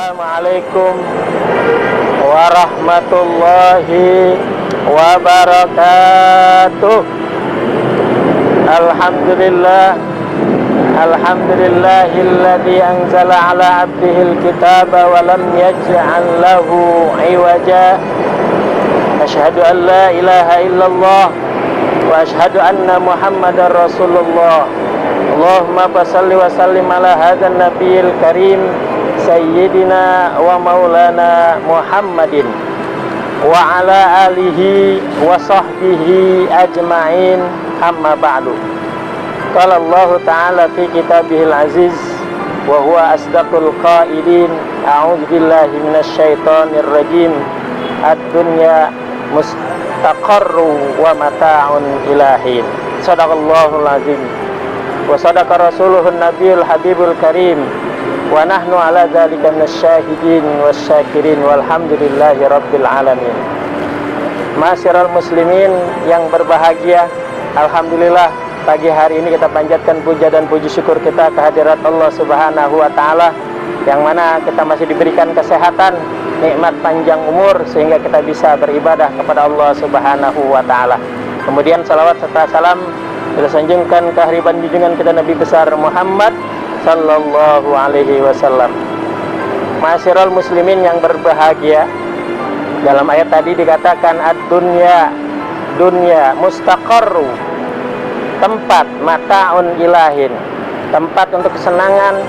Assalamualaikum warahmatullahi wabarakatuh. Alhamdulillahilladzi anzala ala abdihil kitaba wa lam yaj'al lahu iwaja. Asyhadu an la ilaha illallah wa asyhadu anna Muhammadar Rasulullah. Allahumma salli wa sallim ala hadzal nabiyil karim sayyidina wa maulana Muhammadin wa ala alihi wa sahbihi ajma'in, amma ba'du. Qala Allah ta'ala fi kitabihil aziz wa huwa asdaqul qailin, a'udzu billahi minasyaitonir rajim. Ad-dunya mustaqarru wa mata'un ilahin. Shadaqallahul azim wa sadaqa rasuluhun nabiyul habibul karim wa nahnu ala dzalika minasyahidin wasyakirin walhamdulillahi rabbil alamin. Ma'asyiral muslimin yang berbahagia, alhamdulillah pagi hari ini kita panjatkan puja dan puji syukur kita kehadirat Allah Subhanahu wa taala, yang mana kita masih diberikan kesehatan, nikmat panjang umur sehingga kita bisa beribadah kepada Allah Subhanahu wa taala. Kemudian salawat serta salam kita sanjungkan ke hariban junjungan kita Nabi besar Muhammad sallallahu alaihi wasallam. Ma'asyiral muslimin yang berbahagia, dalam ayat tadi dikatakan ad-dunya, dunya mustaqarru, tempat mata'un ilahin, tempat untuk kesenangan,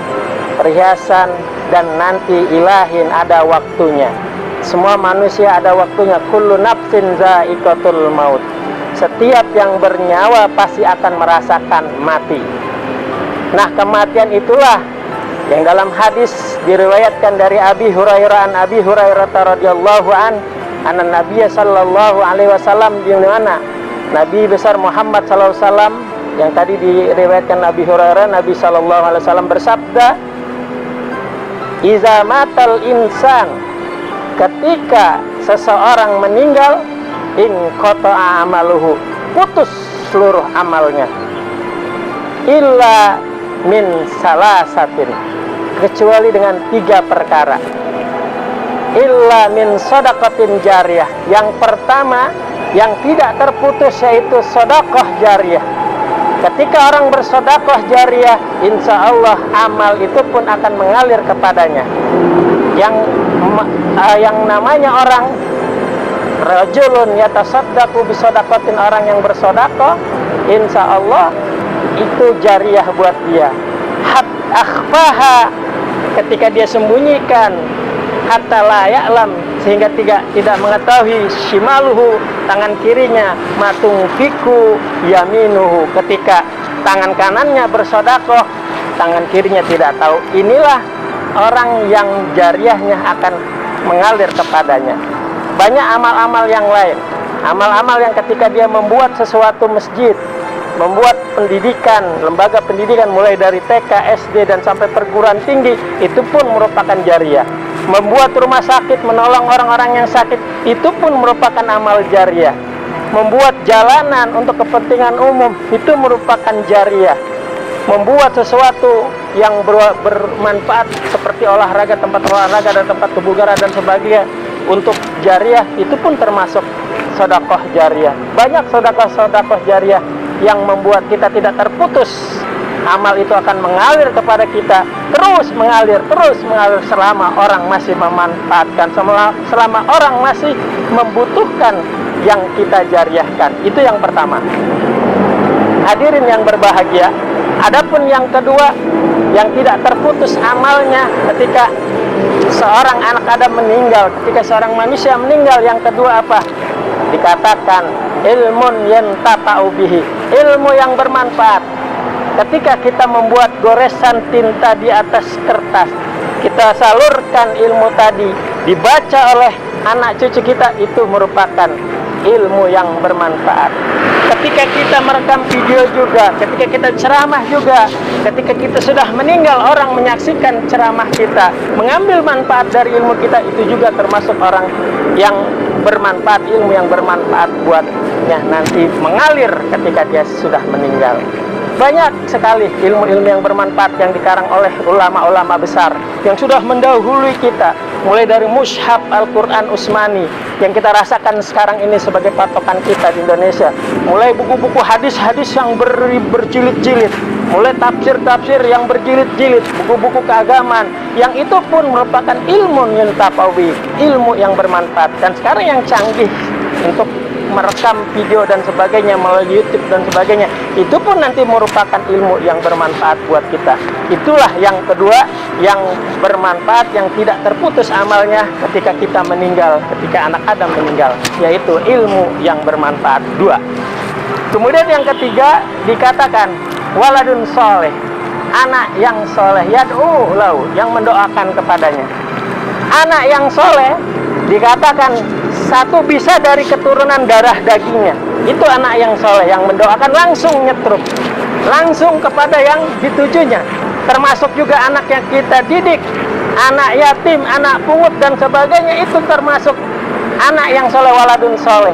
perhiasan, dan nanti ilahin ada waktunya. Semua manusia ada waktunya. Kullu nafsin za'iqatul maut. Setiap yang bernyawa pasti akan merasakan mati. Nah, kematian itulah yang dalam hadis diriwayatkan dari Abi Hurairah radhiyallahu anna Nabi sallallahu alaihi wasallam, di mana Nabi besar Muhammad sallallahu alaihi wasallam yang tadi diriwayatkan Abi Hurairah, Nabi sallallahu alaihi wasallam bersabda, "Iza matal insan," ketika seseorang meninggal, in qata'a amaluhu, putus seluruh amalnya, illa min salasatin, kecuali dengan 3 perkara. Illa min shadaqatin jariyah, yang pertama yang tidak terputus yaitu sedekah jariyah. Ketika orang bersedekah jariyah, insya Allah amal itu pun akan mengalir kepadanya. Yang namanya orang rajulun yatasaddaqu bisadaqatin, orang yang bersedekah, insya Allah itu jariyah buat dia. Akhfaha, ketika dia sembunyikan, hatta la ya'lam, sehingga tidak mengetahui, shimaluhu, tangan kirinya, matungfiku yaminuhu, ketika tangan kanannya bersedekah, tangan kirinya tidak tahu. Inilah orang yang jariyahnya akan mengalir kepadanya. Banyak amal-amal yang lain, amal-amal yang ketika dia membuat sesuatu masjid, membuat pendidikan, lembaga pendidikan mulai dari TK, SD dan sampai perguruan tinggi, itu pun merupakan jariyah. Membuat rumah sakit, menolong orang-orang yang sakit, itu pun merupakan amal jariyah. Membuat jalanan untuk kepentingan umum, itu merupakan jariyah. Membuat sesuatu yang bermanfaat seperti olahraga, tempat olahraga dan tempat kebugaran dan sebagainya, untuk jariyah, itu pun termasuk sedekah jariyah. Banyak sedekah jariyah yang membuat kita tidak terputus. Amal itu akan mengalir kepada kita, terus mengalir selama orang masih memanfaatkan, selama orang masih membutuhkan yang kita jariyahkan. Itu yang pertama. Hadirin yang berbahagia, adapun yang kedua yang tidak terputus amalnya ketika seorang anak Adam meninggal, ketika seorang manusia meninggal, yang kedua apa? Dikatakan ilmun yantafa'u bihi, ilmu yang bermanfaat. Ketika kita membuat goresan tinta di atas kertas, kita salurkan ilmu tadi, dibaca oleh anak cucu kita, itu merupakan ilmu yang bermanfaat. Ketika kita merekam video juga, ketika kita ceramah juga, ketika kita sudah meninggal, orang menyaksikan ceramah kita, mengambil manfaat dari ilmu kita, itu juga termasuk orang yang bermanfaat, ilmu yang bermanfaat buatnya nanti mengalir ketika dia sudah meninggal. Banyak sekali ilmu-ilmu yang bermanfaat yang dikarang oleh ulama-ulama besar yang sudah mendahului kita, mulai dari mushaf Al-Quran Utsmani yang kita rasakan sekarang ini sebagai patokan kita di Indonesia, mulai buku-buku hadis-hadis yang berjilid-jilid, mulai tafsir-tafsir yang berjilid-jilid, buku-buku keagamaan yang itu pun merupakan ilmu yuntafawi, ilmu yang bermanfaat. Dan sekarang yang canggih untuk merekam video dan sebagainya melalui YouTube dan sebagainya, itu pun nanti merupakan ilmu yang bermanfaat buat kita. Itulah yang kedua yang bermanfaat, yang tidak terputus amalnya ketika kita meninggal, ketika anak Adam meninggal, yaitu ilmu yang bermanfaat. Dua. Kemudian yang ketiga dikatakan waladun soleh, anak yang soleh, yad'u lahu, yang mendoakan kepadanya. Anak yang soleh dikatakan satu bisa dari keturunan darah dagingnya. Itu anak yang soleh, yang mendoakan langsung nyetruk, langsung kepada yang ditujunya. Termasuk juga anak yang kita didik, anak yatim, anak pungut dan sebagainya, itu termasuk anak yang soleh, waladun soleh,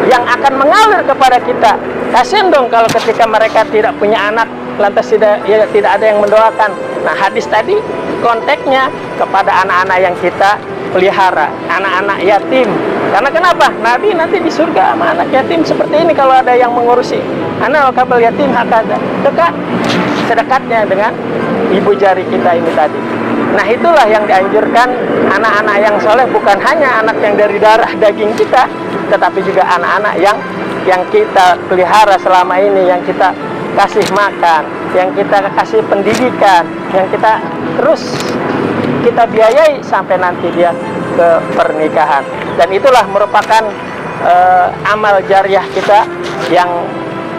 yang akan mengalir kepada kita. Kasian dong kalau ketika mereka tidak punya anak, lantas tidak ada yang mendoakan. Nah, hadis tadi konteksnya kepada anak-anak yang kita pelihara, anak-anak yatim. Karena kenapa? Nabi nanti di surga sama anak yatim seperti ini kalau ada yang mengurusi. Anak kabel yatim hakada, dekat sedekatnya dengan ibu jari kita ini tadi. Nah, itulah yang dianjurkan anak-anak yang soleh, bukan hanya anak yang dari darah daging kita, tetapi juga anak-anak yang kita pelihara selama ini, yang kita kasih makan, yang kita kasih pendidikan, yang kita terus kita biayai sampai nanti dia ke pernikahan. Dan itulah merupakan amal jariah kita yang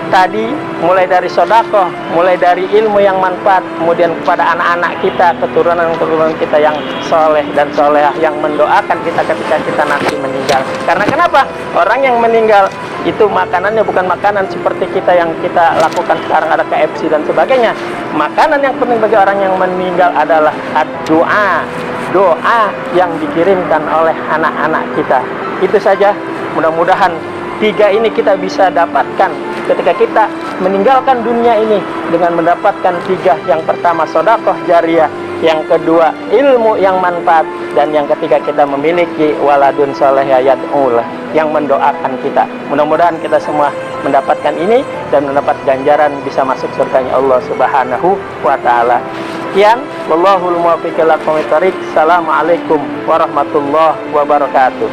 tadi, mulai dari sedekah, mulai dari ilmu yang manfaat, kemudian kepada anak-anak kita, keturunan-keturunan kita yang soleh dan solehah, yang mendoakan kita ketika kita nanti meninggal. Karena kenapa? Orang yang meninggal itu makanannya bukan makanan seperti kita yang kita lakukan sekarang, ada KFC dan sebagainya. Makanan yang penting bagi orang yang meninggal adalah doa, doa yang dikirimkan oleh anak-anak kita. Itu saja, mudah-mudahan tiga ini kita bisa dapatkan ketika kita meninggalkan dunia ini, dengan mendapatkan tiga. Yang pertama sedekah jariah, yang kedua ilmu yang manfaat, dan yang ketiga kita memiliki waladun soleh yad'ulah, yang mendoakan kita. Mudah-mudahan kita semua mendapatkan ini dan mendapat ganjaran bisa masuk surganya Allah Subhanahu wa taala. Sekian, wallahul muwaffiq ila aqwamit thoriq. Assalamualaikum warahmatullahi wabarakatuh.